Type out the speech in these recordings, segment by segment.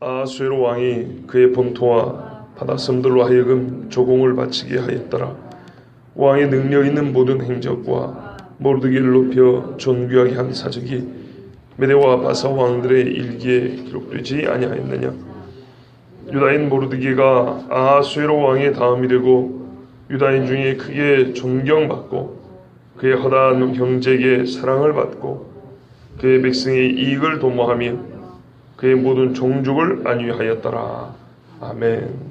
아수에로 왕이 그의 본토와 바다 섬들로 하여금 조공을 바치게 하였더라. 왕의 능력 있는 모든 행적과 모르드게를 높여 존귀하게 한 사적이 메대와 바사 왕들의 일기에 기록되지 아니하였느냐. 유다인 모르드게가 아수에로 왕의 다음이 되고 유다인 중에 크게 존경받고 그의 허다한 형제에게 사랑을 받고 그의 백성의 이익을 도모하며 그의 모든 종족을 안위하였더라. 아멘.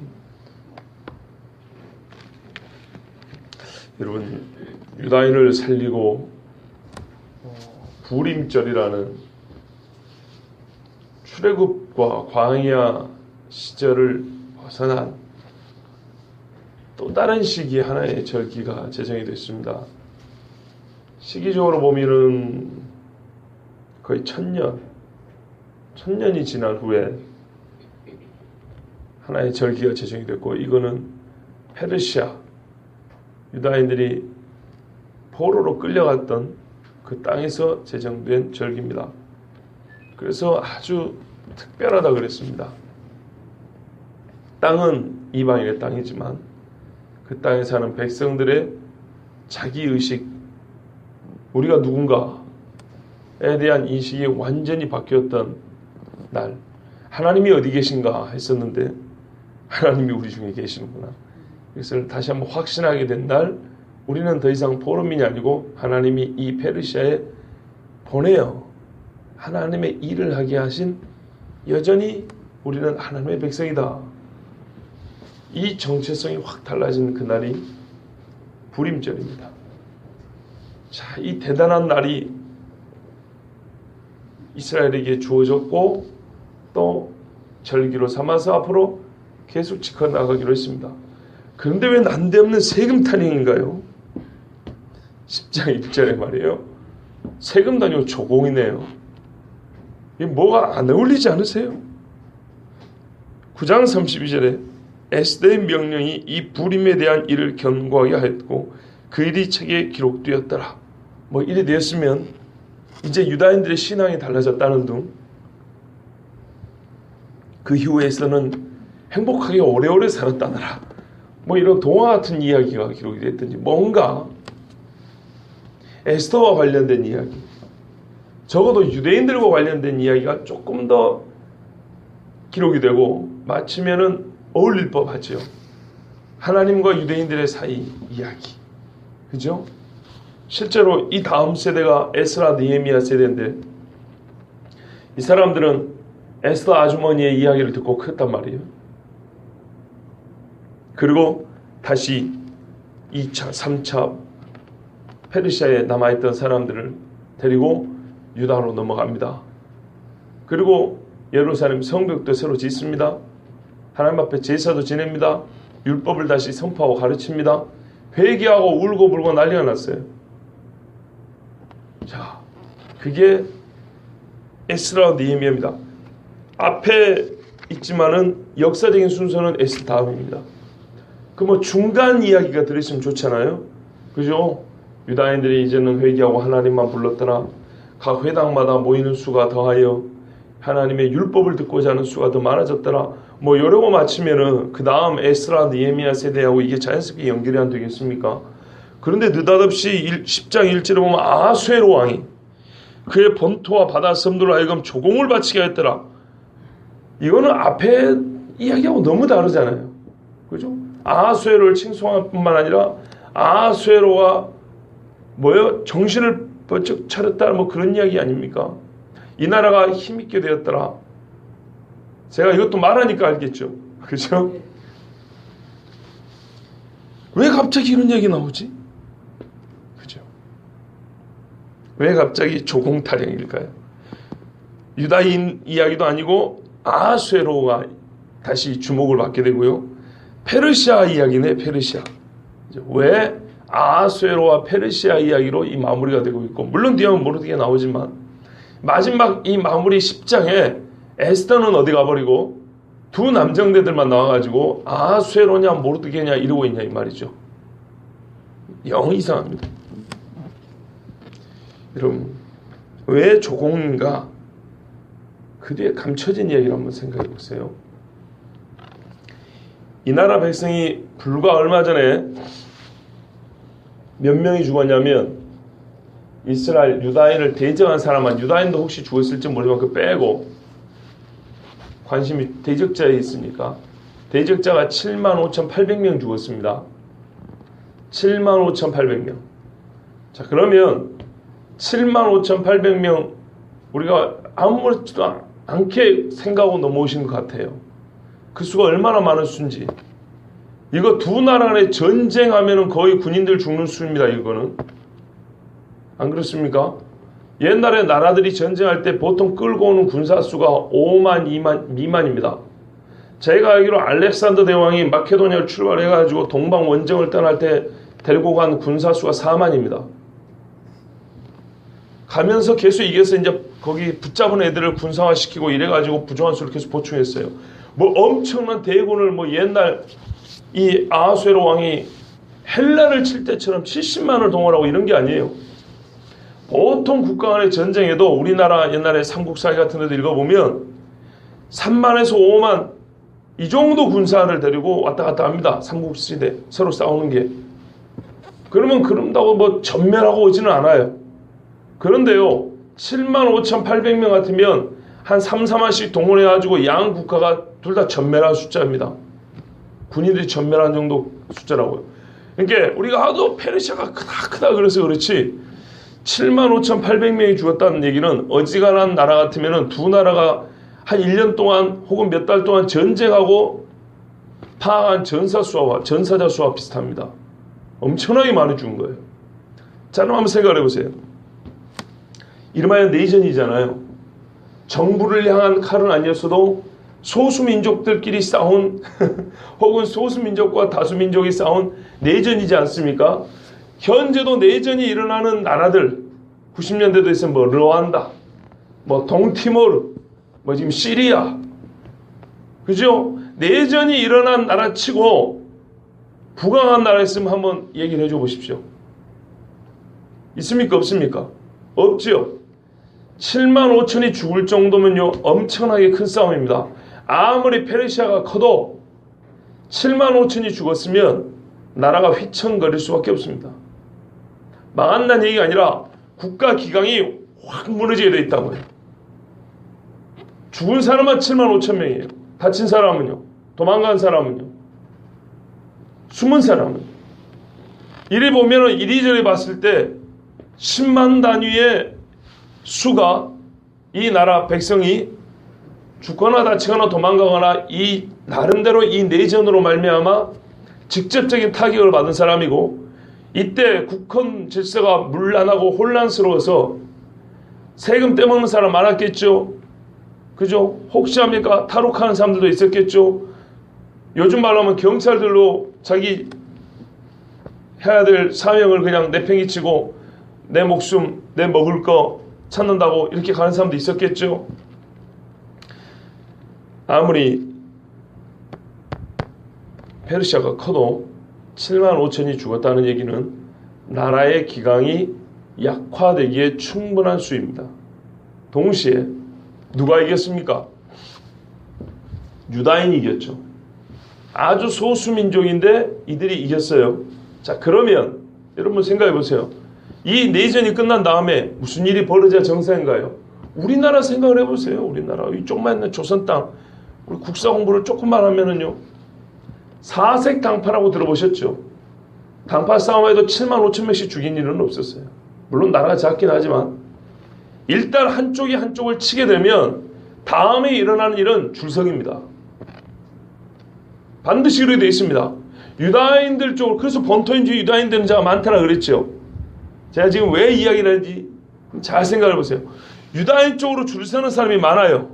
여러분, 유다인을 살리고 부림절이라는 출애굽과 광야 시절을 벗어난 또 다른 시기에 하나의 절기가 제정이 됐습니다. 시기적으로 보면은 거의 천년이 지난 후에 하나의 절기가 제정이 됐고, 이거는 페르시아, 유다인들이 포로로 끌려갔던 그 땅에서 제정된 절기입니다. 그래서 아주 특별하다 그랬습니다. 땅은 이방인의 땅이지만 그 땅에 사는 백성들의 자기의식, 우리가 누군가에 대한 인식이 완전히 바뀌었던 날, 하나님이 어디 계신가 했었는데 하나님이 우리 중에 계시는구나. 그래서 다시 한번 확신하게 된 날, 우리는 더 이상 포로민이 아니고 하나님이 이 페르시아에 보내어 하나님의 일을 하게 하신, 여전히 우리는 하나님의 백성이다. 이 정체성이 확 달라진 그날이 부림절입니다. 자, 이 대단한 날이 이스라엘에게 주어졌고 또 절기로 삼아서 앞으로 계속 지켜나가기로 했습니다. 그런데 왜 난데없는 세금 탄핵인가요? 10장 1절에 말이에요. 세금도 아니고 조공이네요. 이게 뭐가 안 어울리지 않으세요? 9장 32절에 에스더의 명령이 이 부림에 대한 일을 견고하게 하였고 그 일이 책에 기록되었더라. 뭐 이래 되었으면 이제 유다인들의 신앙이 달라졌다는 둥, 그 이후에서는 행복하게 오래오래 살았다더라. 뭐 이런 동화 같은 이야기가 기록이 됐든지, 뭔가 에스더와 관련된 이야기, 적어도 유대인들과 관련된 이야기가 조금 더 기록이 되고 마치면은 어울릴 법하죠. 하나님과 유대인들의 사이 이야기, 그죠? 실제로 이 다음 세대가 에스라 느헤미야 세대인데, 이 사람들은 에스더 아주머니의 이야기를 듣고 컸단 말이에요. 그리고 다시 2차, 3차 페르시아에 남아있던 사람들을 데리고 유다로 넘어갑니다. 그리고 예루살렘 성벽도 새로 짓습니다. 하나님 앞에 제사도 지냅니다. 율법을 다시 선포하고 가르칩니다. 회개하고 울고 불고 난리가 났어요. 자, 그게 에스라 느헤미야입니다. 앞에 있지만은 역사적인 순서는 에스더 다음입니다. 그 뭐 중간 이야기가 들으시면 좋잖아요. 그죠? 유다인들이 이제는 회개하고 하나님만 불렀더라. 각 회당마다 모이는 수가 더하여 하나님의 율법을 듣고자 하는 수가 더 많아졌더라. 뭐 이러고 마치면은 그 다음 에스라 느헤미야 세대하고 이게 자연스럽게 연결이 안 되겠습니까? 그런데 느닷없이 10장 1절에 보면 아수에로 왕이 그의 본토와 바다 섬들로 하여금 조공을 바치게 했더라. 이거는 앞에 이야기하고 너무 다르잖아요. 그죠? 아수에로를 칭송할 뿐만 아니라 아수에로가 뭐요? 정신을 번쩍 차렸다, 뭐 그런 이야기 아닙니까? 이 나라가 힘있게 되었더라. 제가 이것도 말하니까 알겠죠. 그죠? 왜 갑자기 이런 얘기 나오지? 그죠? 왜 갑자기 조공 타령일까요? 유다인 이야기도 아니고 아수에로가 다시 주목을 받게 되고요. 페르시아 이야기네, 페르시아. 왜 아수에로와 페르시아 이야기로 이 마무리가 되고 있고, 물론 뒤에 모르드게 나오지만 마지막 이 마무리 10장에 에스더는 어디 가버리고 두 남정대들만 나와가지고 아수에로냐 모르드게냐 이러고 있냐 이 말이죠. 영 이상합니다. 여러분, 왜 조공인가? 그 뒤에 감춰진 이야기를 한번 생각해 보세요. 이 나라 백성이 불과 얼마 전에 몇 명이 죽었냐면 이스라엘 유다인을 대적한 사람만, 유다인도 혹시 죽었을지 모르지만 그 빼고 관심이 대적자에 있으니까 대적자가 75,800명 죽었습니다. 75,800명. 자, 그러면 75,800명 우리가 아무렇지도 않게 생각하고 넘어오신 것 같아요. 그 수가 얼마나 많은 수인지. 이거 두 나라 간에 전쟁하면은 거의 군인들 죽는 수입니다. 이거는. 안 그렇습니까? 옛날에 나라들이 전쟁할 때 보통 끌고 오는 군사 수가 5만, 2만 미만입니다. 제가 알기로 알렉산더 대왕이 마케도니아를 출발해가지고 동방 원정을 떠날 때 데리고 간 군사 수가 4만입니다. 가면서 계속 이겨서 이제 거기 붙잡은 애들을 군사화시키고 이래가지고 부정한 수를 계속 보충했어요. 뭐 엄청난 대군을 뭐 옛날 이 아하수에로 왕이 헬라를 칠 때처럼 70만을 동원하고 이런 게 아니에요. 보통 국가 간의 전쟁에도 우리나라 옛날에 삼국사기 같은 데도 읽어보면 3만에서 5만 이 정도 군사를 데리고 왔다 갔다 합니다. 삼국시대 서로 싸우는 게. 그러면 그런다고 뭐 전멸하고 오지는 않아요. 그런데요, 75,800명 같으면 한 3, 4만씩 동원해가지고 양 국가가 둘 다 전멸한 숫자입니다. 군인들이 전멸한 정도 숫자라고요. 그러니까 우리가 하도 페르시아가 크다 그래서 그렇지 75,800명이 죽었다는 얘기는 어지간한 나라 같으면 두 나라가 한 1년 동안 혹은 몇 달 동안 전쟁하고 파악한 전사자 수와 비슷합니다. 엄청나게 많이 죽은 거예요. 자, 그럼 한번 생각을 해보세요. 이름하여 내전이잖아요. 정부를 향한 칼은 아니었어도 소수민족들끼리 싸운 혹은 소수민족과 다수민족이 싸운 내전이지 않습니까? 현재도 내전이 일어나는 나라들 90년대도 있으면 뭐 르완다, 뭐 동티모르, 뭐 지금 시리아, 그죠? 내전이 일어난 나라치고 부강한 나라 있으면 한번 얘기를 해줘 보십시오. 있습니까? 없습니까? 없지요. 7만 5천이 죽을 정도면요 엄청나게 큰 싸움입니다. 아무리 페르시아가 커도 7만 5천이 죽었으면 나라가 휘청거릴 수밖에 없습니다. 망한다는 얘기가 아니라 국가 기강이 확 무너지게 돼 있다고요. 죽은 사람은 7만 5천 명이에요. 다친 사람은요, 도망간 사람은요, 숨은 사람은. 이리 보면은 이리저리 봤을 때 10만 단위의 수가 이 나라 백성이 죽거나 다치거나 도망가거나 이 나름대로 이 내전으로 말미암아 직접적인 타격을 받은 사람이고, 이때 국헌 질서가 문란하고 혼란스러워서 세금 떼먹는 사람 많았겠죠. 그죠? 혹시 합니까? 탈옥하는 사람들도 있었겠죠. 요즘 말로 하면 경찰들로 자기 해야 될 사명을 그냥 내팽개치고 내 목숨, 내 먹을 거 찾는다고 이렇게 가는 사람도 있었겠죠. 아무리 페르시아가 커도 7만 5천이 죽었다는 얘기는 나라의 기강이 약화되기에 충분한 수입니다. 동시에 누가 이겼습니까? 유다인이 이겼죠. 아주 소수민족인데 이들이 이겼어요. 자, 그러면 여러분 생각해 보세요. 이 내전이 끝난 다음에 무슨 일이 벌어져야 정상인가요? 우리나라 생각을 해보세요. 우리나라 이 조그만 있는 조선 땅, 우리 국사 공부를 조금만 하면은요, 사색 당파라고 들어보셨죠? 당파 싸움에도 7만 5천 명씩 죽인 일은 없었어요. 물론 나라가 작긴 하지만 일단 한쪽이 한쪽을 치게 되면 다음에 일어나는 일은 줄석입니다. 반드시 그렇게 되어 있습니다. 유다인들 쪽으로, 그래서 본토인주의 유다인 되는 자가 많다라 그랬죠. 제가 지금 왜 이야기를 하는지 잘 생각해 보세요. 유다인 쪽으로 줄 서는 사람이 많아요.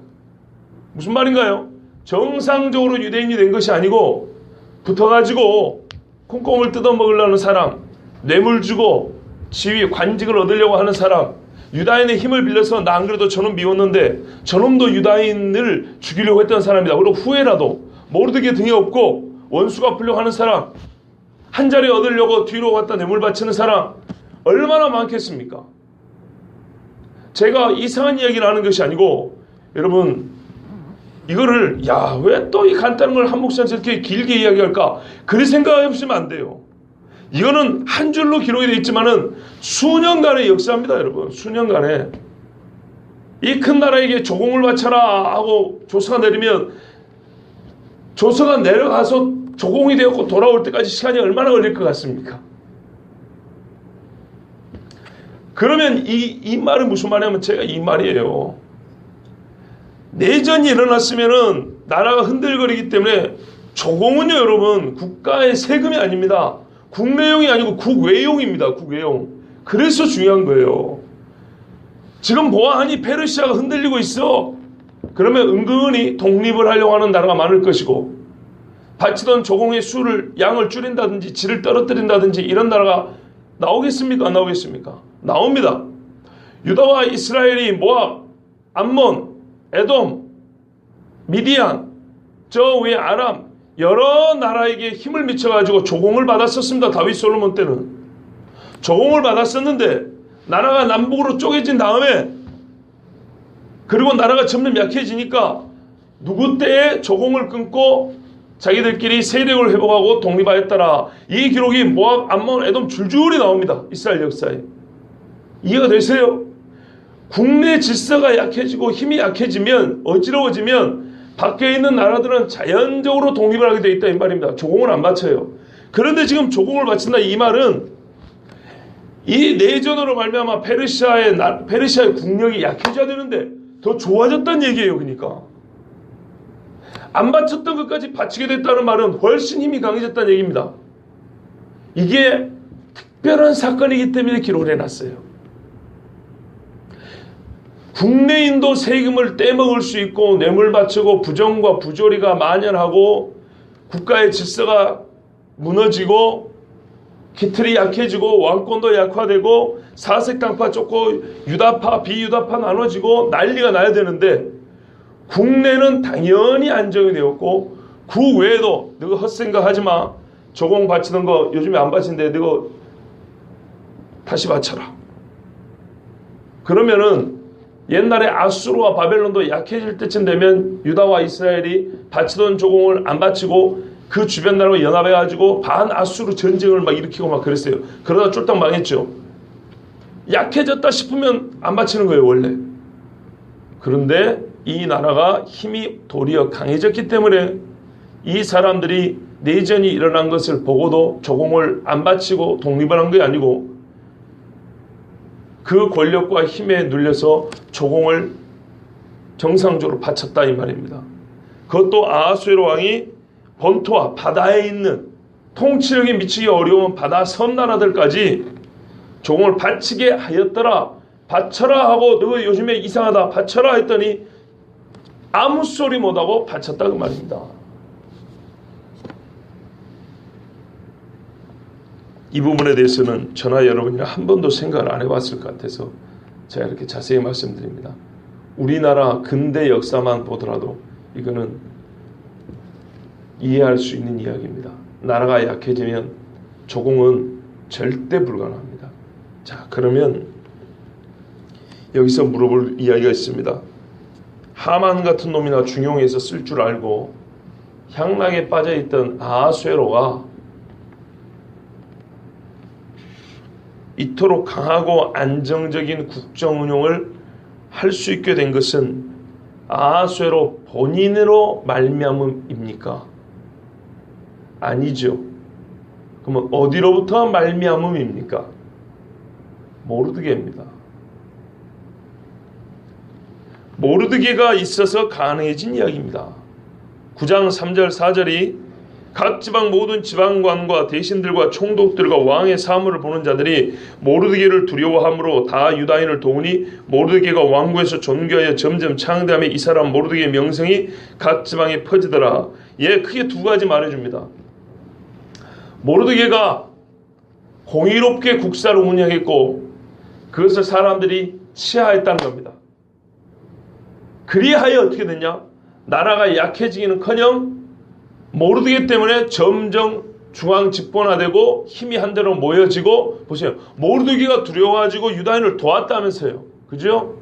무슨 말인가요? 정상적으로 유대인이 된 것이 아니고 붙어가지고 콩콩을 뜯어먹으려는 사람, 뇌물 주고 지위, 관직을 얻으려고 하는 사람, 유다인의 힘을 빌려서 나 안 그래도 저놈 미웠는데 저놈도 유다인을 죽이려고 했던 사람이다. 그리고 후회라도 모르드게 등에 업고 원수 갚으려고 하는 사람, 한 자리 얻으려고 뒤로 갔다 뇌물 바치는 사람 얼마나 많겠습니까? 제가 이상한 이야기를 하는 것이 아니고 여러분 이거를 왜 또 이 간단한 걸 한 목사님 저렇게 길게 이야기할까? 그리 생각해보시면 안 돼요. 이거는 한 줄로 기록이 되어 있지만은 수년간의 역사입니다, 여러분. 수년간에 이 큰 나라에게 조공을 바쳐라 하고 조서가 내리면 조서가 내려가서 조공이 되었고 돌아올 때까지 시간이 얼마나 걸릴 것 같습니까? 그러면 이 말은 무슨 말이냐면 제가 이 말이에요. 내전이 일어났으면은 나라가 흔들거리기 때문에 조공은요, 여러분, 국가의 세금이 아닙니다. 국내용이 아니고 국외용입니다. 국외용. 그래서 중요한 거예요. 지금 보아하니 페르시아가 흔들리고 있어. 그러면 은근히 독립을 하려고 하는 나라가 많을 것이고, 바치던 조공의 양을 줄인다든지 질을 떨어뜨린다든지 이런 나라가 나오겠습니까? 안 나오겠습니까? 나옵니다. 유다와 이스라엘이 모압, 암몬, 에돔, 미디안, 저 위에 아람 여러 나라에게 힘을 미쳐가지고 조공을 받았었습니다. 다윗 솔로몬 때는 조공을 받았었는데 나라가 남북으로 쪼개진 다음에 그리고 나라가 점점 약해지니까 누구 때에 조공을 끊고 자기들끼리 세력을 회복하고 독립하였더라. 이 기록이 모압, 암몬, 에돔 줄줄이 나옵니다. 이스라엘 역사에. 이해가 되세요? 국내 질서가 약해지고 힘이 약해지면 어지러워지면 밖에 있는 나라들은 자연적으로 독립을 하게 되어 있다 이 말입니다. 조공을 안 바쳐요. 그런데 지금 조공을 바친다 이 말은 이 내전으로 말미암아 페르시아의 국력이 약해져야 되는데 더 좋아졌다는 얘기예요. 그러니까 안 바쳤던 것까지 바치게 됐다는 말은 훨씬 힘이 강해졌다는 얘기입니다. 이게 특별한 사건이기 때문에 기록을 해놨어요. 국내인도 세금을 떼먹을 수 있고 뇌물 바치고 부정과 부조리가 만연하고 국가의 질서가 무너지고 기틀이 약해지고 왕권도 약화되고 사색당파 쫓고 유다파 비유다파 나눠지고 난리가 나야 되는데 국내는 당연히 안정이 되었고 그 외에도 너가 헛생각하지 마. 조공 바치는 거 요즘에 안 바치는데 너가 다시 바쳐라. 그러면은 옛날에 아수르와 바벨론도 약해질 때쯤 되면 유다와 이스라엘이 바치던 조공을 안 바치고 그 주변 나라와 연합해가지고 반아수르 전쟁을 막 일으키고 막 그랬어요. 그러다 쫄딱 망했죠. 약해졌다 싶으면 안 바치는 거예요, 원래. 그런데 이 나라가 힘이 도리어 강해졌기 때문에 이 사람들이 내전이 일어난 것을 보고도 조공을 안 바치고 독립을 한 게 아니고 그 권력과 힘에 눌려서 조공을 정상적으로 바쳤다 이 말입니다. 그것도 아하수에로 왕이 본토와 바다에 있는 통치력이 미치기 어려운 바다 섬나라들까지 조공을 바치게 하였더라. 바쳐라 하고 너 요즘에 이상하다 바쳐라 했더니 아무 소리 못하고 바쳤다 그 말입니다. 이 부분에 대해서는 저나 여러분이 한 번도 생각을 안 해봤을 것 같아서 제가 이렇게 자세히 말씀드립니다. 우리나라 근대 역사만 보더라도 이거는 이해할 수 있는 이야기입니다. 나라가 약해지면 조공은 절대 불가능합니다. 자, 그러면 여기서 물어볼 이야기가 있습니다. 하만 같은 놈이나 중용에서 쓸 줄 알고 향락에 빠져있던 아하수에로가 이토록 강하고 안정적인 국정 운용을 할 수 있게 된 것은 아하수에로 본인으로 말미암음입니까? 아니죠. 그러면 어디로부터 말미암음입니까? 모르드게입니다. 모르드게가 있어서 가능해진 이야기입니다. 9장 3절 4절이 각 지방 모든 지방관과 대신들과 총독들과 왕의 사물을 보는 자들이 모르드게를 두려워함으로 다 유다인을 도우니 모르드게가 왕궁에서 존귀하여 점점 창대하며 이 사람 모르드게의 명성이 각 지방에 퍼지더라. 예, 크게 두 가지 말해줍니다. 모르드게가 공의롭게 국사를 운영했고 그것을 사람들이 치하했다는 겁니다. 그리하여 어떻게 됐냐? 나라가 약해지기는커녕 모르드게 때문에 점점 중앙 집권화되고 힘이 한데로 모여지고 보세요. 모르드게가 두려워가지고 유다인을 도왔다면서요. 그죠?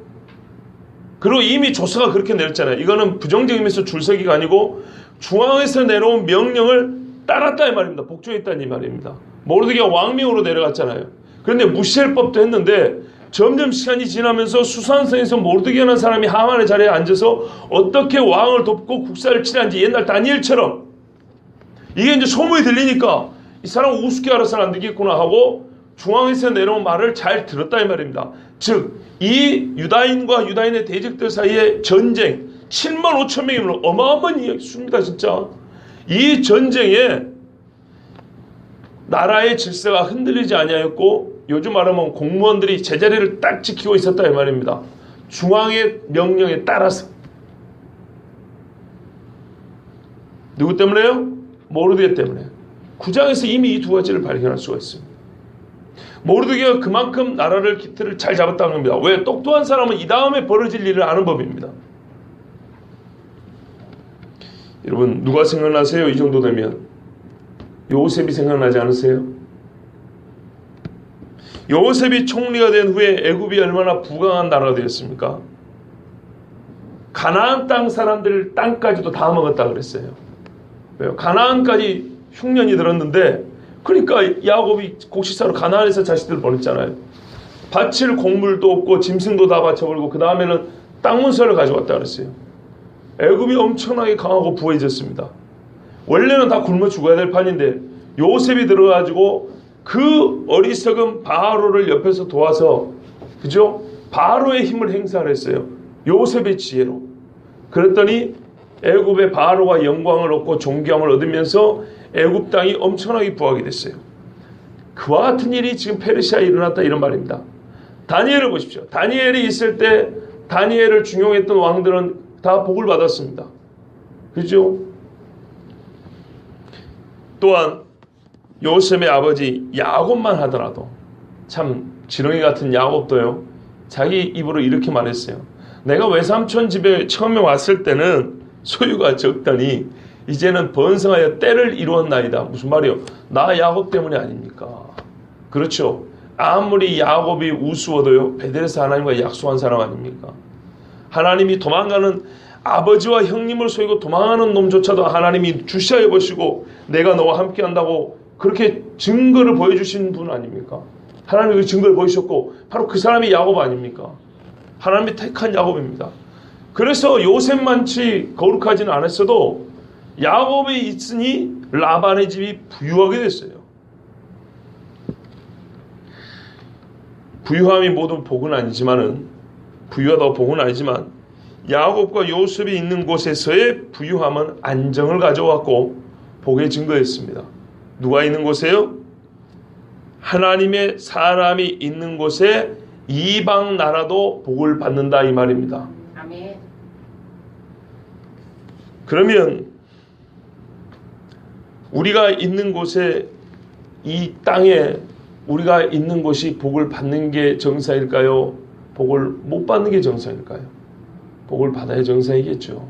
그리고 이미 조서가 그렇게 내렸잖아요. 이거는 부정적인 의미에서 줄서기가 아니고 중앙에서 내려온 명령을 따랐다 이 말입니다. 복종했다는 이 말입니다. 모르드게가 왕명으로 내려갔잖아요. 그런데 무시할 법도 했는데 점점 시간이 지나면서 수산성에서 모르드게라는 사람이 하만의 자리에 앉아서 어떻게 왕을 돕고 국사를 치는지 옛날 다니엘처럼 이게 이제 소문이 들리니까 이 사람 우습게 알아서는 안 되겠구나 하고 중앙에서 내려온 말을 잘 들었다 이 말입니다. 즉 이 유다인과 유다인의 대적들 사이의 전쟁 7만 5천 명이면 어마어마한 수입니다. 진짜 이 전쟁에 나라의 질서가 흔들리지 아니하였고 요즘 말하면 공무원들이 제자리를 딱 지키고 있었다 이 말입니다. 중앙의 명령에 따라서. 누구 때문에요? 모르드게 때문에. 9장에서 이미 이 두 가지를 발견할 수가 있습니다. 모르드게가 그만큼 나라를 기틀을 잘 잡았다는 겁니다. 왜? 똑똑한 사람은 이 다음에 벌어질 일을 아는 법입니다. 여러분 누가 생각나세요? 이 정도 되면 요셉이 생각나지 않으세요? 요셉이 총리가 된 후에 애굽이 얼마나 부강한 나라가 되었습니까? 가나안 땅 사람들 땅까지도 다 먹었다 그랬어요. 왜요? 가나안까지 흉년이 들었는데 그러니까 야곱이 곡식사로 가나안에서 자식들을 보냈잖아요. 바칠 곡물도 없고 짐승도 다 바쳐버리고 그 다음에는 땅 문서를 가져왔다 그랬어요. 애굽이 엄청나게 강하고 부해졌습니다. 원래는 다 굶어 죽어야 될 판인데 요셉이 들어가지고 그 어리석은 바로를 옆에서 도와서 그죠? 바로의 힘을 행사를 했어요. 요셉의 지혜로. 그랬더니 애굽의 바로가 영광을 얻고 존경을 얻으면서 애굽 땅이 엄청나게 부하게 됐어요. 그와 같은 일이 지금 페르시아에 일어났다 이런 말입니다. 다니엘을 보십시오. 다니엘이 있을 때 다니엘을 중용했던 왕들은 다 복을 받았습니다. 그죠? 또한 요셉의 아버지 야곱만 하더라도 참 지렁이 같은 야곱도요. 자기 입으로 이렇게 말했어요. 내가 외삼촌 집에 처음에 왔을 때는 소유가 적더니 이제는 번성하여 때를 이루었나이다. 무슨 말이요? 나 야곱 때문에 아닙니까? 그렇죠. 아무리 야곱이 우스워도요. 베델에서 하나님과 약속한 사람 아닙니까? 하나님이 도망가는 아버지와 형님을 속이고 도망하는 놈조차도 하나님이 주시하여 보시고 내가 너와 함께 한다고 그렇게 증거를 보여주신 분 아닙니까? 하나님이 그 증거를 보이셨고 바로 그 사람이 야곱 아닙니까? 하나님이 택한 야곱입니다. 그래서 요셉만치 거룩하지는 않았어도 야곱이 있으니 라반의 집이 부유하게 됐어요. 부유함이 모든 복은 아니지만은 부유하다고 복은 아니지만 야곱과 요셉이 있는 곳에서의 부유함은 안정을 가져왔고 복의 증거였습니다. 누가 있는 곳에요? 하나님의 사람이 있는 곳에 이방 나라도 복을 받는다 이 말입니다. 아멘. 그러면 우리가 있는 곳에 이 땅에 우리가 있는 곳이 복을 받는 게 정상일까요? 복을 못 받는 게 정상일까요? 복을 받아야 정상이겠죠.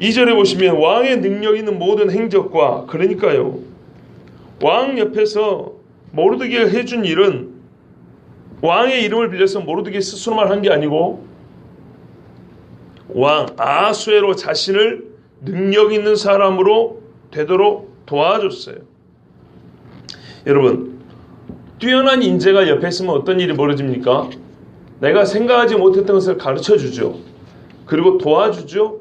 2절에 보시면 왕의 능력 있는 모든 행적과 그러니까요. 왕 옆에서 모르드게가 해준 일은 왕의 이름을 빌려서 모르드게 스스로만 한 게 아니고 왕 아수에로 자신을 능력 있는 사람으로 되도록 도와줬어요. 여러분 뛰어난 인재가 옆에 있으면 어떤 일이 벌어집니까? 내가 생각하지 못했던 것을 가르쳐주죠. 그리고 도와주죠.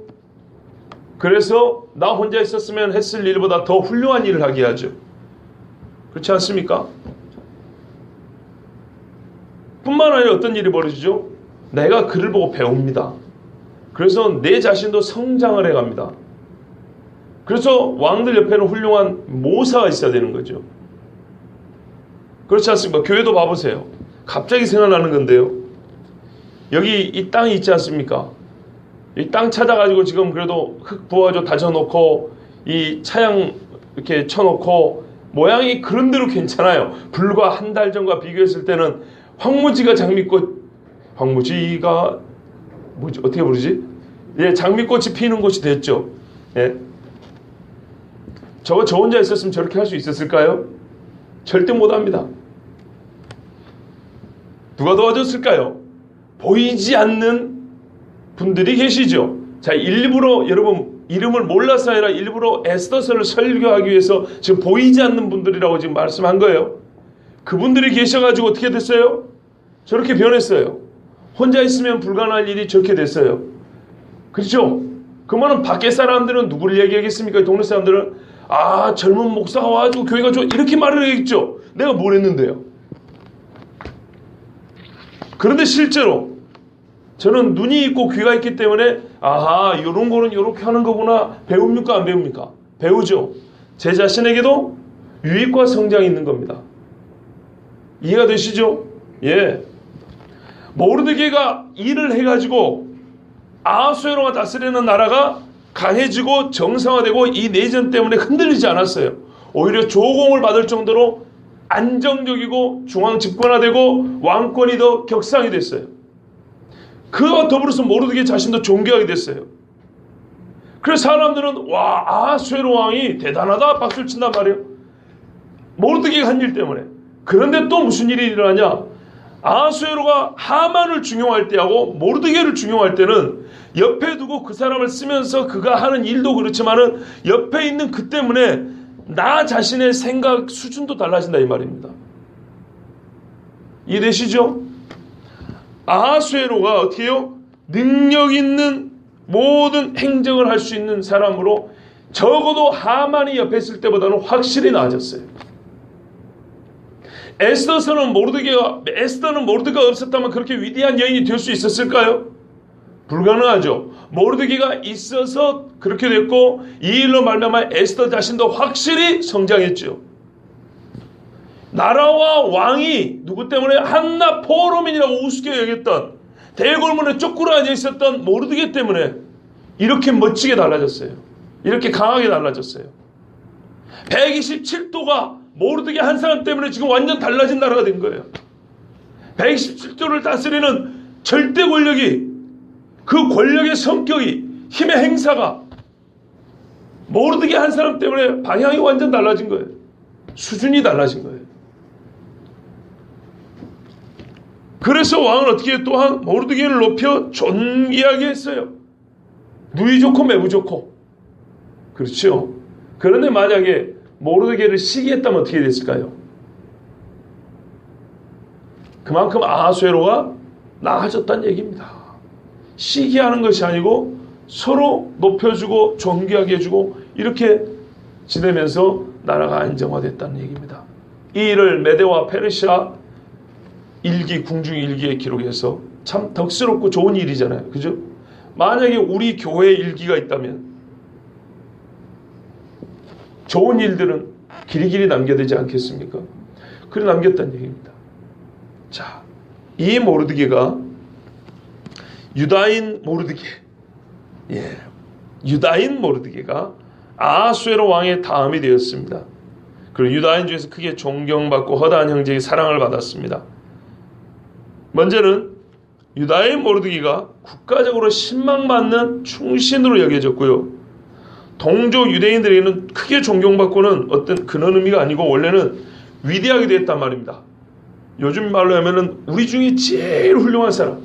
그래서 나 혼자 있었으면 했을 일보다 더 훌륭한 일을 하게 하죠. 그렇지 않습니까? 뿐만 아니라 어떤 일이 벌어지죠? 내가 그를 보고 배웁니다. 그래서 내 자신도 성장을 해갑니다. 그래서 왕들 옆에는 훌륭한 모사가 있어야 되는 거죠. 그렇지 않습니까? 교회도 봐보세요. 갑자기 생각나는 건데요. 여기 이 땅이 있지 않습니까? 이 땅 찾아가지고 지금 그래도 흙 부어가지고 다져놓고 이 차양 이렇게 쳐놓고 모양이 그런 대로 괜찮아요. 불과 한 달 전과 비교했을 때는 황무지가 장미꽃, 황무지가 뭐지 어떻게 부르지? 예, 장미꽃이 피는 곳이 됐죠. 예. 저 혼자 있었으면 저렇게 할 수 있었을까요? 절대 못합니다. 누가 도와줬을까요? 보이지 않는 분들이 계시죠. 자, 일부러 여러분 이름을 몰라서 아니라 일부러 에스더서를 설교하기 위해서 지금 보이지 않는 분들이라고 지금 말씀한 거예요. 그분들이 계셔가지고 어떻게 됐어요? 저렇게 변했어요. 혼자 있으면 불가능할 일이 저렇게 됐어요. 그렇죠? 그러면 밖에 사람들은 누구를 얘기하겠습니까? 동네 사람들은 아, 젊은 목사가 와가지고 교회가 좋아 이렇게 말을 하겠죠. 내가 뭘 했는데요? 그런데 실제로 저는 눈이 있고 귀가 있기 때문에 아하, 이런 거는 이렇게 하는 거구나. 배웁니까? 안 배웁니까? 배우죠. 제 자신에게도 유익과 성장이 있는 겁니다. 이해가 되시죠? 예. 모르드게가 일을 해가지고 아하수에로가 다스리는 나라가 강해지고 정상화되고 이 내전 때문에 흔들리지 않았어요. 오히려 조공을 받을 정도로 안정적이고 중앙 집권화되고 왕권이 더 격상이 됐어요. 그와 더불어서 모르드게 자신도 존경하게 됐어요. 그래서 사람들은 와, 아하수에로 왕이 대단하다 박수를 친단 말이에요. 모르드게가 한 일 때문에. 그런데 또 무슨 일이 일어나냐? 아하수에로가 하만을 중용할 때하고 모르드게를 중용할 때는 옆에 두고 그 사람을 쓰면서 그가 하는 일도 그렇지만은 옆에 있는 그 때문에 나 자신의 생각 수준도 달라진다 이 말입니다. 이해되시죠? 아하수에로가 어떻게 해요? 능력 있는 모든 행정을 할 수 있는 사람으로 적어도 하만이 옆에 있을 때보다는 확실히 나아졌어요. 에스더는 모르드게가 없었다면 그렇게 위대한 여인이 될 수 있었을까요? 불가능하죠. 모르드게가 있어서 그렇게 됐고 이 일로 말미암아 에스더 자신도 확실히 성장했죠. 나라와 왕이 누구 때문에 한낱 포로민이라고 우습게 여겼던 대궐문에 쪼꾸려 앉아 있었던 모르드게 때문에 이렇게 멋지게 달라졌어요. 이렇게 강하게 달라졌어요. 127도가 모르드게 한 사람 때문에 지금 완전 달라진 나라가 된 거예요. 127도를 다스리는 절대 권력이, 그 권력의 성격이, 힘의 행사가 모르드게 한 사람 때문에 방향이 완전 달라진 거예요. 수준이 달라진 거예요. 그래서 왕은 어떻게 또한 모르드게를 높여 존귀하게 했어요. 누이 좋고 매부 좋고. 그렇죠. 그런데 만약에 모르드게를 시기했다면 어떻게 됐을까요? 그만큼 아하수에로가 나아졌다는 얘기입니다. 시기하는 것이 아니고 서로 높여주고 존귀하게 해주고 이렇게 지내면서 나라가 안정화됐다는 얘기입니다. 이 일을 메데와 페르시아 일기, 궁중일기에 기록해서 참 덕스럽고 좋은 일이잖아요. 그죠? 만약에 우리 교회에 일기가 있다면 좋은 일들은 길이길이 남겨야 되지 않겠습니까? 그래 남겼다는 얘기입니다. 자, 이 모르드게가 유다인 모르드게, 유다인 모르드게가 아하수에로 왕의 다음이 되었습니다. 그리고 유다인 중에서 크게 존경받고 허다한 형제의 사랑을 받았습니다. 먼저는 유다인 모르드게가 국가적으로 신망받는 충신으로 여겨졌고요. 동족 유대인들에게는 크게 존경받고는 어떤 그런 의미가 아니고 원래는 위대하게 됐단 말입니다. 요즘 말로 하면은 우리 중에 제일 훌륭한 사람,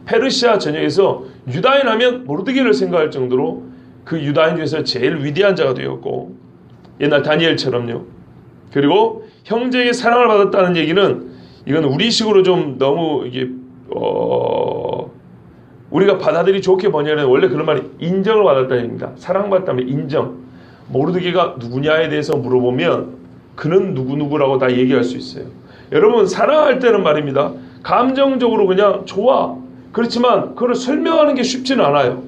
페르시아 전역에서 유다인 하면 모르드게를 생각할 정도로 그 유다인 중에서 제일 위대한 자가 되었고, 옛날 다니엘처럼요. 그리고 형제에게 사랑을 받았다는 얘기는 이건 우리식으로 좀 너무 이게 우리가 받아들이 좋게 번역하는 원래 그런 말이 인정을 받았다는 얘기입니다. 사랑받았다면 인정. 모르드게가 누구냐에 대해서 물어보면 그는 누구누구라고 다 얘기할 수 있어요. 여러분 사랑할 때는 말입니다. 감정적으로 그냥 좋아. 그렇지만 그걸 설명하는 게 쉽지는 않아요.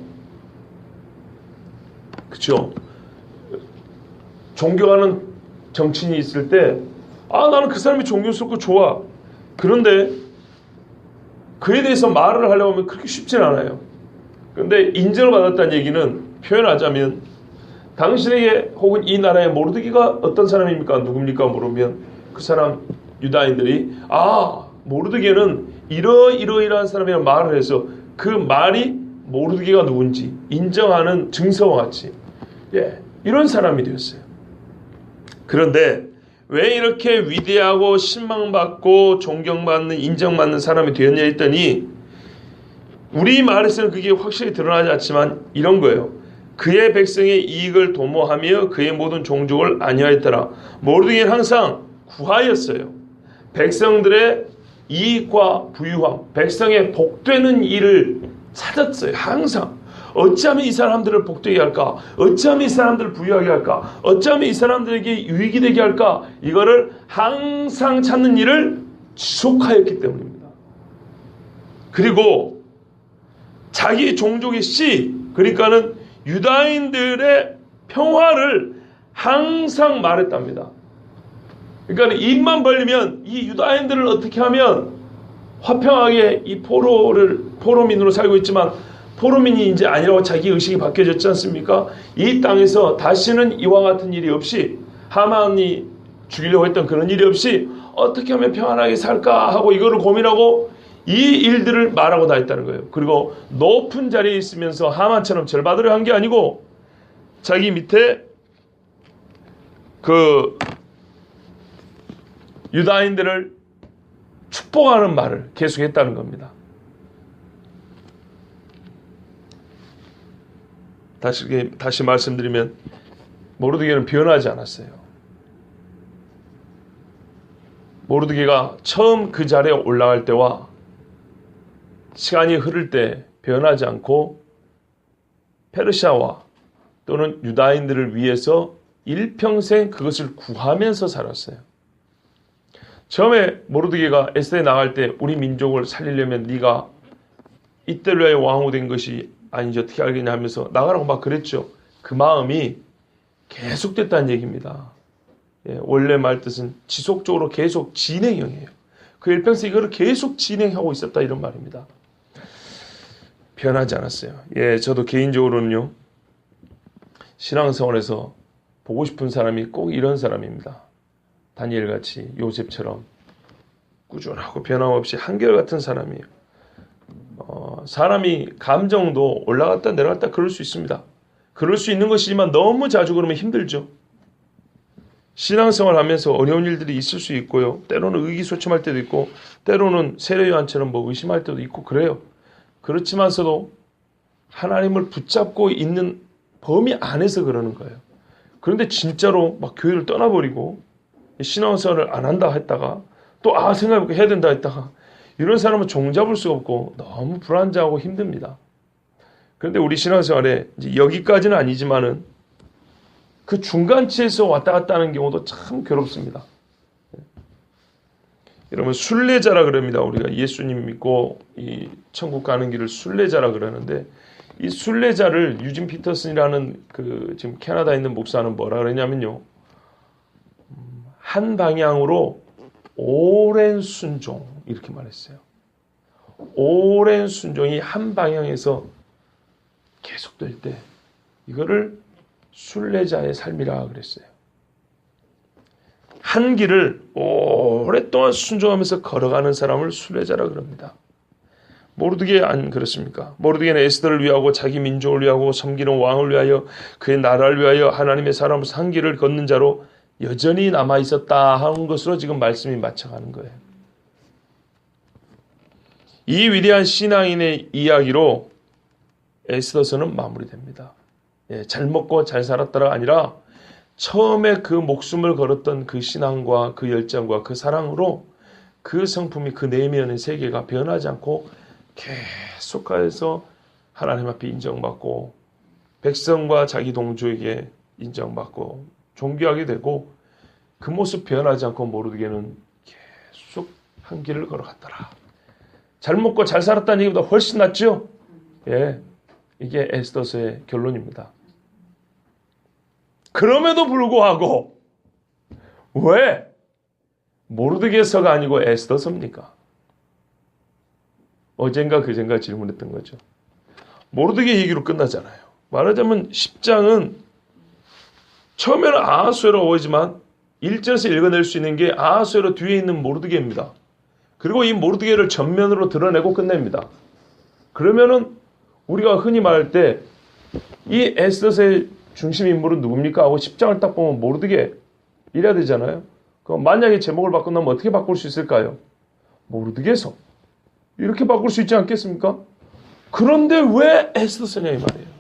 그렇죠? 존경하는 정치인이 있을 때 나는 그 사람이 존경스럽고 좋아. 그런데 그에 대해서 말을 하려고 하면 그렇게 쉽지는 않아요. 그런데 인정을 받았다는 얘기는 표현하자면 당신에게 혹은 이 나라의 모르드게가 어떤 사람입니까? 누굽니까? 물으면 그 사람 유다인들이 모르드게는 이러이러한 사람이라는 말을 해서 그 말이 모르드게가 누군지 인정하는 증서와 같이 이런 사람이 되었어요. 그런데 왜 이렇게 위대하고 신망받고 존경받는 인정받는 사람이 되었냐 했더니 우리 말에서는 그게 확실히 드러나지 않지만 이런 거예요. 그의 백성의 이익을 도모하며 그의 모든 종족을 안위하였더라. 모르드게는 항상 구하였어요. 백성들의 이익과 부유함, 백성의 복되는 일을 찾았어요. 항상. 어찌하면 이 사람들을 복되게 할까? 어찌하면 이 사람들을 부유하게 할까? 어찌하면 이 사람들에게 유익이 되게 할까? 이거를 항상 찾는 일을 지속하였기 때문입니다. 그리고 자기 종족의 씨, 그러니까는 유다인들의 평화를 항상 말했답니다. 그러니까 입만 벌리면 이 유다인들을 어떻게 하면 화평하게 이 포로민으로 살고 있지만 포로민이 이제 아니라고 자기 의식이 바뀌어졌지 않습니까? 이 땅에서 다시는 이와 같은 일이 없이 하만이 죽이려고 했던 그런 일이 없이 어떻게 하면 평안하게 살까 하고 이거를 고민하고 이 일들을 말하고 다녔다는 거예요. 그리고 높은 자리에 있으면서 하만처럼 절받으려 한 게 아니고 자기 밑에 그 유다인들을 축복하는 말을 계속했다는 겁니다. 다시 말씀드리면 모르드게는 변하지 않았어요. 모르드게가 처음 그 자리에 올라갈 때와 시간이 흐를 때 변하지 않고 페르시아와 또는 유다인들을 위해서 일평생 그것을 구하면서 살았어요. 처음에 모르드게가 에스더에 나갈 때 우리 민족을 살리려면 네가 이때를 위하여 왕후 된 것이 아닌지 어떻게 알겠냐 하면서 나가라고 막 그랬죠. 그 마음이 계속됐다는 얘기입니다. 예, 원래 말 뜻은 지속적으로 계속 진행형이에요. 그 일평생 이거를 계속 진행하고 있었다 이런 말입니다. 변하지 않았어요. 예, 저도 개인적으로는요. 신앙생활에서 보고 싶은 사람이 꼭 이런 사람입니다. 다니엘같이 요셉처럼 꾸준하고 변함없이 한결같은 사람이에요. 사람이 감정도 올라갔다 내려갔다 그럴 수 있습니다. 그럴 수 있는 것이지만 너무 자주 그러면 힘들죠. 신앙생활 하면서 어려운 일들이 있을 수 있고요. 때로는 의기소침할 때도 있고 때로는 세례요한처럼 뭐 의심할 때도 있고 그래요. 그렇지만서도 하나님을 붙잡고 있는 범위 안에서 그러는 거예요. 그런데 진짜로 막 교회를 떠나버리고 신앙생활을 안 한다 했다가 또 생각해보니까 해야 된다 했다가 이런 사람은 종잡을 수가 없고 너무 불안정하고 힘듭니다. 그런데 우리 신앙생활에 이제 여기까지는 아니지만은 그 중간치에서 왔다 갔다 하는 경우도 참 괴롭습니다. 여러분 순례자라 그럽니다. 우리가 예수님 믿고 이 천국 가는 길을 순례자라 그러는데 이 순례자를 유진 피터슨이라는 그 지금 캐나다에 있는 목사는 뭐라 그러냐면요. 한 방향으로 오랜 순종 이렇게 말했어요. 오랜 순종이 한 방향에서 계속될 때 이거를 순례자의 삶이라 그랬어요. 한 길을 오랫동안 순종하면서 걸어가는 사람을 순례자라 그럽니다. 모르드게 안 그렇습니까? 모르드게는 에스더를 위하고 자기 민족을 위하고 섬기는 왕을 위하여 그의 나라를 위하여 하나님의 사람으로서 한 길을 걷는 자로 여전히 남아 있었다 하는 것으로 지금 말씀이 맞춰가는 거예요. 이 위대한 신앙인의 이야기로 에스더서는 마무리됩니다. 예, 잘 먹고 잘 살았다가 아니라 처음에 그 목숨을 걸었던 그 신앙과 그 열정과 그 사랑으로 그 성품이 그 내면의 세계가 변하지 않고 계속해서 하나님 앞에 인정받고 백성과 자기 동족에게 인정받고 존귀하게 되고 그 모습 변하지 않고 모르드게는 계속 한 길을 걸어갔더라. 잘 먹고 잘 살았다는 얘기보다 훨씬 낫죠? 예, 이게 에스더서의 결론입니다. 그럼에도 불구하고 왜 모르드게서가 아니고 에스더서입니까? 어젠가 그젠가 질문했던 거죠. 모르드게 얘기로 끝나잖아요. 말하자면 10장은 처음에는 아하수에로 오지만 1절에서 읽어낼 수 있는 게 아하수에로 뒤에 있는 모르드게입니다. 그리고 이 모르드게를 전면으로 드러내고 끝냅니다. 그러면은 우리가 흔히 말할 때 이 에스더서의 중심 인물은 누굽니까? 하고 10장을 딱 보면 모르드게 이래야 되잖아요. 만약에 제목을 바꾼다면 어떻게 바꿀 수 있을까요? 모르드게서. 이렇게 바꿀 수 있지 않겠습니까? 그런데 왜 에스더 쓰냐 이 말이에요.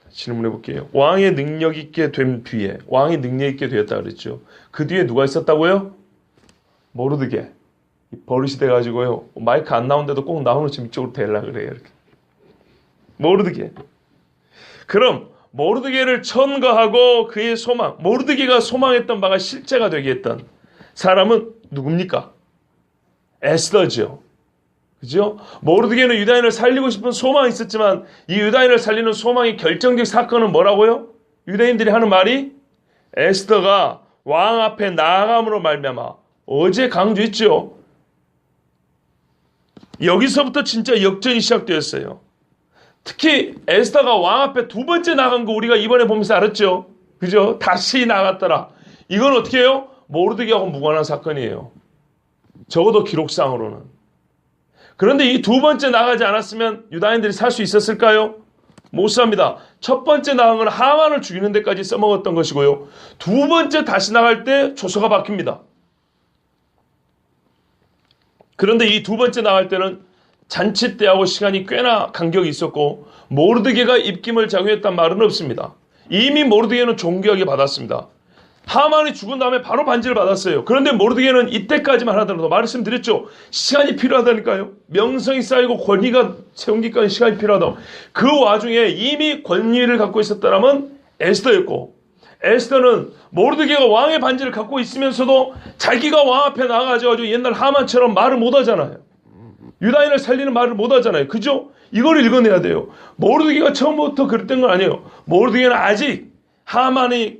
질문해 볼게요. 왕의 능력 있게 된 뒤에, 왕이 능력 있게 되었다 그랬죠. 그 뒤에 누가 있었다고요? 모르드게. 버릇이 돼가지고요. 마이크 안 나오는데도 꼭 나오는 지금 이쪽으로 대려고 그래요. 이렇게. 모르드게. 그럼 모르드게를 천거하고 그의 소망, 모르드게가 소망했던 바가 실제가 되게 했던 사람은 누굽니까? 에스더죠. 그죠? 모르드게는 유다인을 살리고 싶은 소망이 있었지만 이 유다인을 살리는 소망의 결정적 사건은 뭐라고요? 유다인들이 하는 말이 에스더가 왕 앞에 나아감으로 말미암아. 어제 강조했죠. 여기서부터 진짜 역전이 시작되었어요. 특히 에스더가 왕 앞에 두 번째 나간 거 우리가 이번에 보면서 알았죠. 그죠? 다시 나갔더라. 이건 어떻게 해요? 모르드게하고 무관한 사건이에요. 적어도 기록상으로는. 그런데 이 두 번째 나가지 않았으면 유다인들이 살 수 있었을까요? 못 삽니다. 첫 번째 나간 건 하만을 죽이는 데까지 써먹었던 것이고요. 두 번째 다시 나갈 때 조서가 바뀝니다. 그런데 이 두 번째 나갈 때는 잔치 때하고 시간이 꽤나 간격이 있었고 모르드게가 입김을 작용했단 말은 없습니다. 이미 모르드게는 존귀하게 받았습니다. 하만이 죽은 다음에 바로 반지를 받았어요. 그런데 모르드게는 이때까지만 하더라도 말씀드렸죠. 시간이 필요하다니까요. 명성이 쌓이고 권위가 세우기까지 시간이 필요하다. 그 와중에 이미 권위를 갖고 있었다면 에스더였고 에스더는 모르드게가 왕의 반지를 갖고 있으면서도 자기가 왕 앞에 나가가지고 옛날 하만처럼 말을 못하잖아요. 유다인을 살리는 말을 못하잖아요. 그죠? 이걸 읽어내야 돼요. 모르드게가 처음부터 그랬던 건 아니에요. 모르드게는 아직 하만이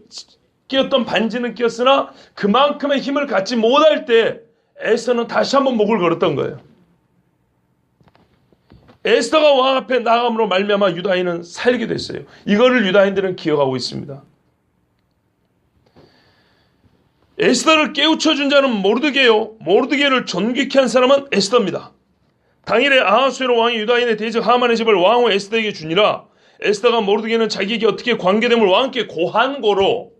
끼었던 반지는 끼었으나 그만큼의 힘을 갖지 못할 때 에스더는 다시 한번 목을 걸었던 거예요. 에스더가 왕 앞에 나감으로 말미암아 유다인은 살게 됐어요. 이거를 유다인들은 기억하고 있습니다. 에스더를 깨우쳐준 자는 모르드게요. 모르드게를 존귀케 한 사람은 에스더입니다. 당일에 아하수에로 왕이 유다인의 대적 하만의 집을 왕후 에스더에게 주니라. 에스더가 모르드게는 자기에게 어떻게 관계됨을 왕께 고한고로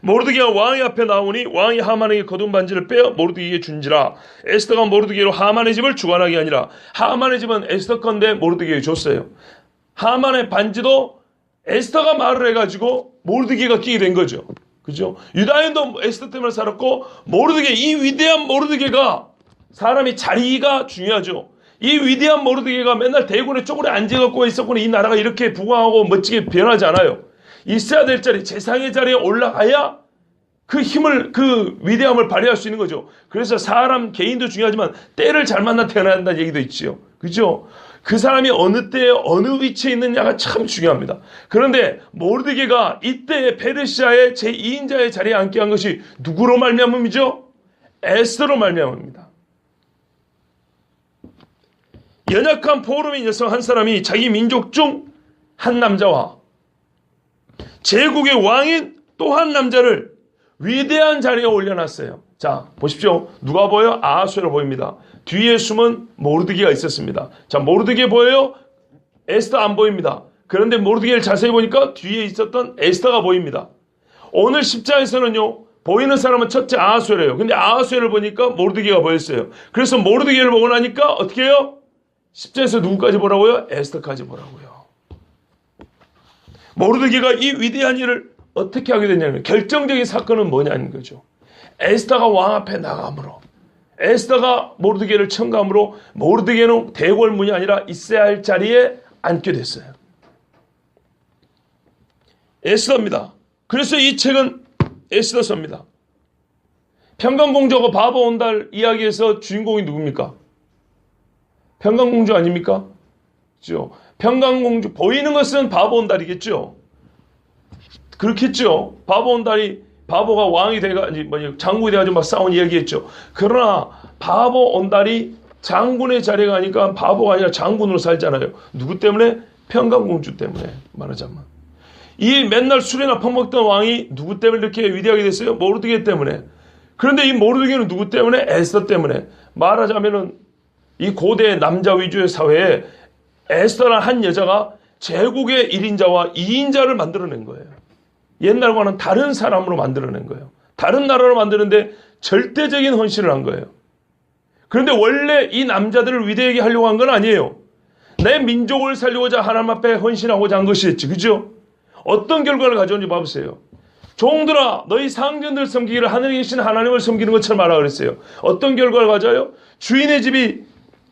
모르드게가 왕의 앞에 나오니 왕이 하만에게 거둔 반지를 빼어 모르드게에게 준지라. 에스더가 모르드게로 하만의 집을 주관하게 아니라 하만의 집은 에스더 건데 모르드게에게 줬어요. 하만의 반지도 에스더가 말을 해가지고 모르드게가 끼게 된 거죠. 그죠? 유다인도 에스더 때문에 살았고 모르드게, 이 위대한 모르드게가, 사람이 자리가 중요하죠. 이 위대한 모르드게가 맨날 대군에 쪼그려 앉아갖고 있었거나 이 나라가 이렇게 부강하고 멋지게 변하지 않아요. 있어야 될 자리, 재상의 자리에 올라가야 그 힘을, 그 위대함을 발휘할 수 있는 거죠. 그래서 사람 개인도 중요하지만 때를 잘 만나 태어나야 한다는 얘기도 있지요. 그죠? 그 사람이 어느 때에 어느 위치에 있느냐가 참 중요합니다. 그런데 모르드게가 이때 페르시아의 제2인자의 자리에 앉게 한 것이 누구로 말미암음이죠? 에스더로 말미암음입니다. 연약한 포로민 여성 한 사람이 자기 민족 중 한 남자와 제국의 왕인 또 한 남자를 위대한 자리에 올려놨어요. 자, 보십시오. 누가 보여요? 아하수에로 보입니다. 뒤에 숨은 모르드게가 있었습니다. 자, 모르드게 보여요? 에스더 안 보입니다. 그런데 모르드게를 자세히 보니까 뒤에 있었던 에스더가 보입니다. 오늘 십자에서는요, 보이는 사람은 첫째 아하수에로예요. 근데 아하수에를 보니까 모르드게가 보였어요. 그래서 모르드게를 보고 나니까 어떻게 해요? 십자에서 누구까지 보라고요? 에스더까지 보라고요. 모르드게가 이 위대한 일을 어떻게 하게 됐냐면 결정적인 사건은 뭐냐는 거죠. 에스더가 왕 앞에 나감으로, 에스더가 모르드게를 청감으로 모르드게는 대궐문이 아니라 있어야 할 자리에 앉게 됐어요. 에스더입니다. 그래서 이 책은 에스더서입니다. 평강공주하고 바보 온달 이야기에서 주인공이 누굽니까? 평강공주 아닙니까? 그렇죠? 평강공주, 보이는 것은 바보 온달이겠죠. 그렇겠죠. 바보 온달이, 바보가 왕이 돼가지고 장군이 돼가지고 막 싸운 이야기했죠. 그러나 바보 온달이 장군의 자리에 가니까 바보가 아니라 장군으로 살잖아요. 누구 때문에? 평강공주 때문에. 말하자면 이 맨날 술이나 퍼먹던 왕이 누구 때문에 이렇게 위대하게 됐어요? 모르드게 때문에. 그런데 이 모르드게는 누구 때문에? 에스더 때문에. 말하자면은 이 고대 남자 위주의 사회에 에스더라는 한 여자가 제국의 1인자와 2인자를 만들어낸 거예요. 옛날과는 다른 사람으로 만들어낸 거예요. 다른 나라로 만드는데 절대적인 헌신을 한 거예요. 그런데 원래 이 남자들을 위대하게 하려고 한 건 아니에요. 내 민족을 살리고자 하나님 앞에 헌신하고자 한 것이었지. 그죠? 어떤 결과를 가져온지 봐보세요. 종들아 너희 상전들 섬기기를 하늘에 계신 하나님을 섬기는 것처럼 하라 그랬어요. 어떤 결과를 가져요? 주인의 집이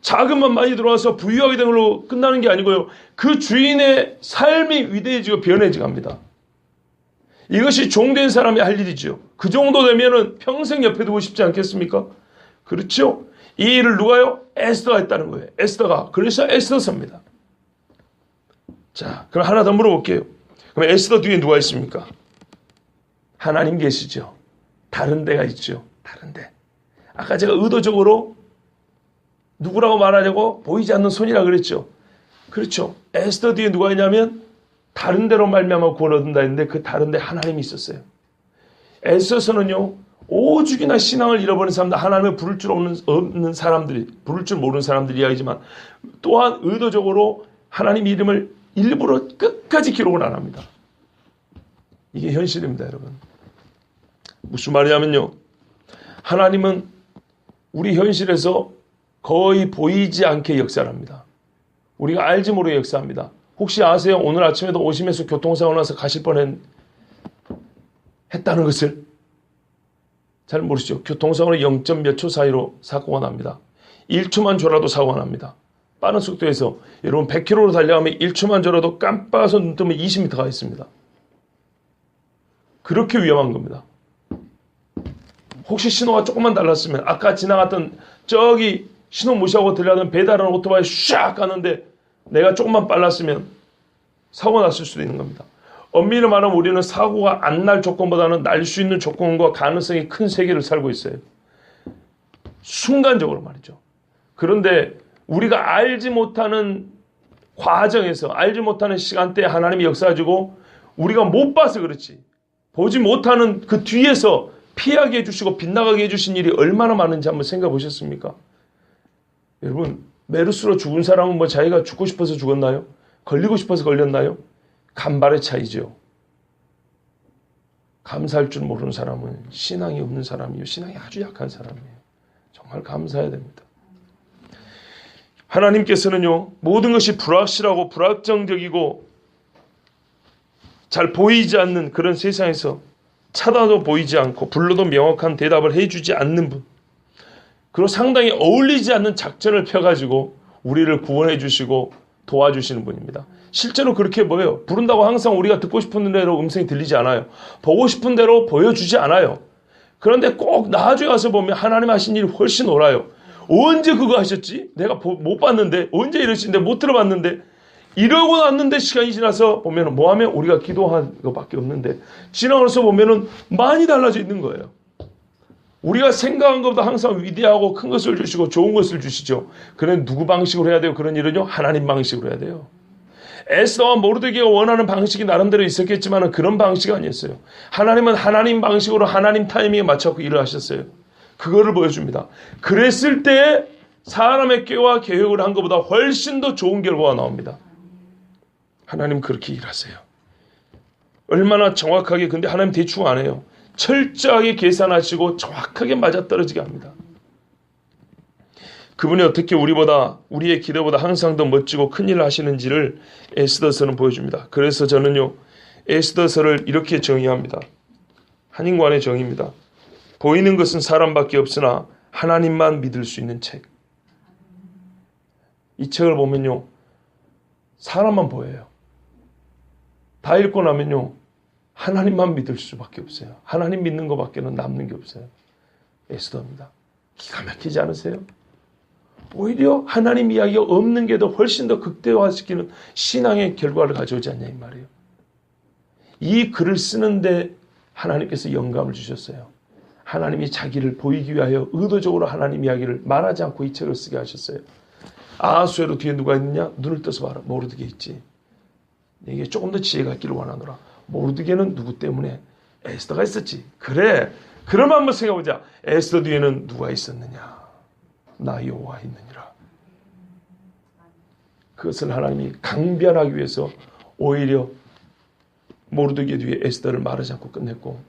자금만 많이 들어와서 부유하게 된 걸로 끝나는 게 아니고요. 그 주인의 삶이 위대해지고 변해지고 합니다. 이것이 종된 사람이 할 일이죠. 그 정도 되면은 평생 옆에 두고 싶지 않겠습니까? 그렇죠? 이 일을 누가요? 에스더가 했다는 거예요. 에스더가. 그래서 에스더서입니다. 자, 그럼 하나 더 물어볼게요. 그럼 에스더 뒤에 누가 있습니까? 하나님 계시죠. 다른 데가 있죠. 다른 데. 아까 제가 의도적으로 누구라고 말하려고 보이지 않는 손이라 그랬죠. 그렇죠. 에스더 뒤에 누가 있냐면 다른 데로 말미암아 구원 얻는다 했는데 그 다른 데 하나님이 있었어요. 에스더서는요. 오죽이나 신앙을 잃어버린 사람들, 하나님을 부를 줄 없는 사람들이, 부를 줄 모르는 사람들이 이야기지만 또한 의도적으로 하나님 이름을 일부러 끝까지 기록을 안 합니다. 이게 현실입니다, 여러분. 무슨 말이냐면요. 하나님은 우리 현실에서 거의 보이지 않게 역사를 합니다. 우리가 알지 모르게 역사합니다. 혹시 아세요? 오늘 아침에도 오시면서 교통사고 나서 가실 했다는 것을 잘 모르시죠? 교통사고는 0. 몇 초 사이로 사고가 납니다. 1초만 줘라도 사고가 납니다. 빠른 속도에서 여러분 100km로 달려가면 1초만 줘라도 깜빡해서 눈 뜨면 20m가 있습니다. 그렇게 위험한 겁니다. 혹시 신호가 조금만 달랐으면 아까 지나갔던 저기 신호 무시하고 들려가던 배달하는 오토바이 샥 가는데 내가 조금만 빨랐으면 사고 났을 수도 있는 겁니다. 엄밀히 말하면 우리는 사고가 안 날 조건보다는 날 수 있는 조건과 가능성이 큰 세계를 살고 있어요. 순간적으로 말이죠. 그런데 우리가 알지 못하는 과정에서 알지 못하는 시간대에 하나님이 역사해주고 우리가 못 봐서 그렇지. 보지 못하는 그 뒤에서 피하게 해주시고 빗나가게 해주신 일이 얼마나 많은지 한번 생각해 보셨습니까? 여러분 메르스로 죽은 사람은 뭐 자기가 죽고 싶어서 죽었나요? 걸리고 싶어서 걸렸나요? 간발의 차이죠. 감사할 줄 모르는 사람은 신앙이 없는 사람이요. 신앙이 아주 약한 사람이에요. 정말 감사해야 됩니다. 하나님께서는요. 모든 것이 불확실하고 불확정적이고 잘 보이지 않는 그런 세상에서 찾아도 보이지 않고 불러도 명확한 대답을 해주지 않는 분. 그리고 상당히 어울리지 않는 작전을 펴가지고 우리를 구원해 주시고 도와주시는 분입니다. 실제로 그렇게 뭐예요? 부른다고 항상 우리가 듣고 싶은 대로 음성이 들리지 않아요. 보고 싶은 대로 보여주지 않아요. 그런데 꼭 나중에 가서 보면 하나님 하신 일이 훨씬 옳아요. 언제 그거 하셨지? 내가 못 봤는데 언제 이러시는데 못 들어봤는데 이러고 났는데 시간이 지나서 보면 뭐하면 우리가 기도한 것밖에 없는데 지나고 나서 보면 많이 달라져 있는 거예요. 우리가 생각한 것보다 항상 위대하고 큰 것을 주시고 좋은 것을 주시죠. 그런 누구 방식으로 해야 돼요? 그런 일은요. 하나님 방식으로 해야 돼요. 에스더와 모르드게가 원하는 방식이 나름대로 있었겠지만 그런 방식이 아니었어요. 하나님은 하나님 방식으로 하나님 타이밍에 맞춰서 일을 하셨어요. 그거를 보여줍니다. 그랬을 때 사람의 꾀와 계획을 한 것보다 훨씬 더 좋은 결과가 나옵니다. 하나님 그렇게 일하세요. 얼마나 정확하게 근데 하나님 대충 안 해요. 철저하게 계산하시고 정확하게 맞아떨어지게 합니다. 그분이 어떻게 우리의 기대보다 항상 더 멋지고 큰일을 하시는지를 에스더서는 보여줍니다. 그래서 저는요. 에스더서를 이렇게 정의합니다. 한인관의 정의입니다. 보이는 것은 사람밖에 없으나 하나님만 믿을 수 있는 책. 이 책을 보면요. 사람만 보여요. 다 읽고 나면요. 하나님만 믿을 수밖에 없어요. 하나님 믿는 것밖에는 남는 게 없어요. 에스더입니다. 기가 막히지 않으세요? 오히려 하나님 이야기가 없는 게 더 훨씬 더 극대화시키는 신앙의 결과를 가져오지 않냐 이 말이에요. 이 글을 쓰는데 하나님께서 영감을 주셨어요. 하나님이 자기를 보이기 위하여 의도적으로 하나님 이야기를 말하지 않고 이 책을 쓰게 하셨어요. 아하수에로 뒤에 누가 있느냐? 눈을 떠서 봐라. 모르드게 있지. 이게 조금 더 지혜가 있기를 원하노라. 모르드게는 누구 때문에? 에스더가 있었지. 그래. 그러면 한번 생각해보자. 에스더 뒤에는 누가 있었느냐? 나 여호와 있느니라. 그것을 하나님이 강변하기 위해서 오히려 모르드게 뒤에 에스더를 말하지 않고 끝냈고,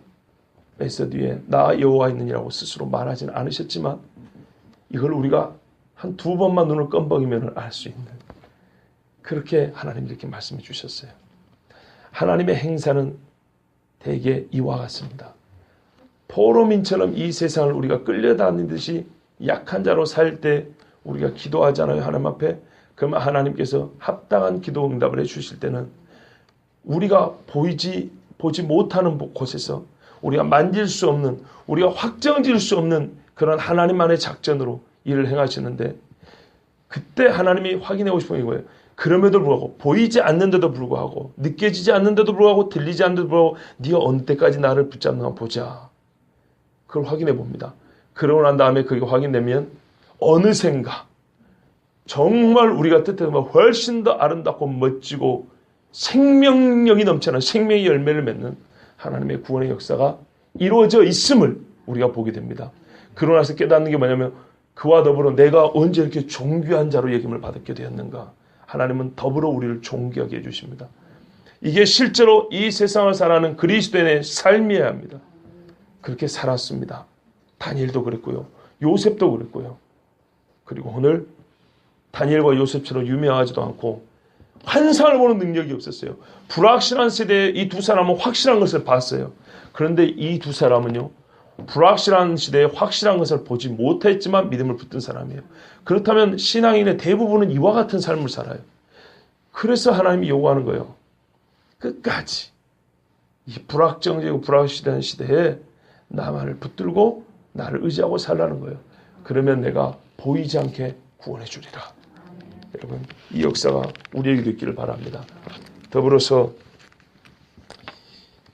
에스더 뒤에 나 여호와 있느니라고 스스로 말하지는 않으셨지만 이걸 우리가 한 두 번만 눈을 껌벅이면 알 수 있는, 그렇게 하나님이 이렇게 말씀해 주셨어요. 하나님의 행사는 대개 이와 같습니다. 포로민처럼 이 세상을 우리가 끌려다니듯이 약한 자로 살 때 우리가 기도하잖아요, 하나님 앞에. 그러면 하나님께서 합당한 기도 응답을 해주실 때는 우리가 보지 못하는 곳에서 우리가 만질 수 없는, 우리가 확정지을 수 없는 그런 하나님만의 작전으로 일을 행하시는데, 그때 하나님이 확인하고 싶은 거예요. 그럼에도 불구하고, 보이지 않는데도 불구하고, 느껴지지 않는데도 불구하고, 들리지 않는데도 불구하고 네가 어느 때까지 나를 붙잡는가 보자. 그걸 확인해 봅니다. 그러고 난 다음에 그게 확인되면 어느샌가 정말 우리가 뜻했던 것보다 훨씬 더 아름답고 멋지고 생명력이 넘치는 생명의 열매를 맺는 하나님의 구원의 역사가 이루어져 있음을 우리가 보게 됩니다. 그러고 나서 깨닫는 게 뭐냐면, 그와 더불어 내가 언제 이렇게 존귀한 자로 여김을 받게 되었는가. 하나님은 더불어 우리를 존귀하게 해주십니다. 이게 실제로 이 세상을 살아가는 그리스도인의 삶이어야 합니다. 그렇게 살았습니다. 다니엘도 그랬고요. 요셉도 그랬고요. 그리고 오늘 다니엘과 요셉처럼 유명하지도 않고 환상을 보는 능력이 없었어요. 불확실한 세대에 이 두 사람은 확실한 것을 봤어요. 그런데 이 두 사람은요, 불확실한 시대에 확실한 것을 보지 못했지만 믿음을 붙든 사람이에요. 그렇다면 신앙인의 대부분은 이와 같은 삶을 살아요. 그래서 하나님이 요구하는 거예요. 끝까지 이 불확정적이고 불확실한 시대에 나만을 붙들고 나를 의지하고 살라는 거예요. 그러면 내가 보이지 않게 구원해 주리라. 여러분, 이 역사가 우리에게도 있기를 바랍니다. 더불어서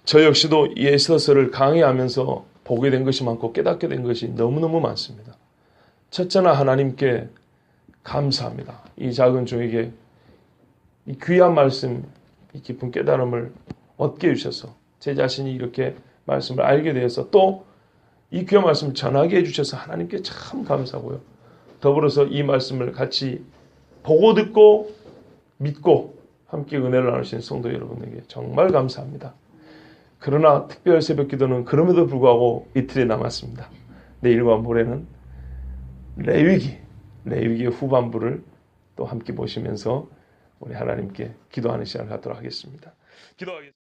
저 역시도 이 에스더서를 강의하면서 보게 된 것이 많고 깨닫게 된 것이 너무너무 많습니다. 첫째는 하나님께 감사합니다. 이 작은 종에게 이 귀한 말씀, 이 깊은 깨달음을 얻게 해주셔서 제 자신이 이렇게 말씀을 알게 되어서 또 이 귀한 말씀을 전하게 해주셔서 하나님께 참 감사하고요. 더불어서 이 말씀을 같이 보고 듣고 믿고 함께 은혜를 나누신 성도 여러분에게 정말 감사합니다. 그러나 특별 새벽 기도는 그럼에도 불구하고 이틀이 남았습니다. 내일과 모레는 레위기의 후반부를 또 함께 보시면서 우리 하나님께 기도하는 시간을 갖도록 하겠습니다. 기도하겠습니다.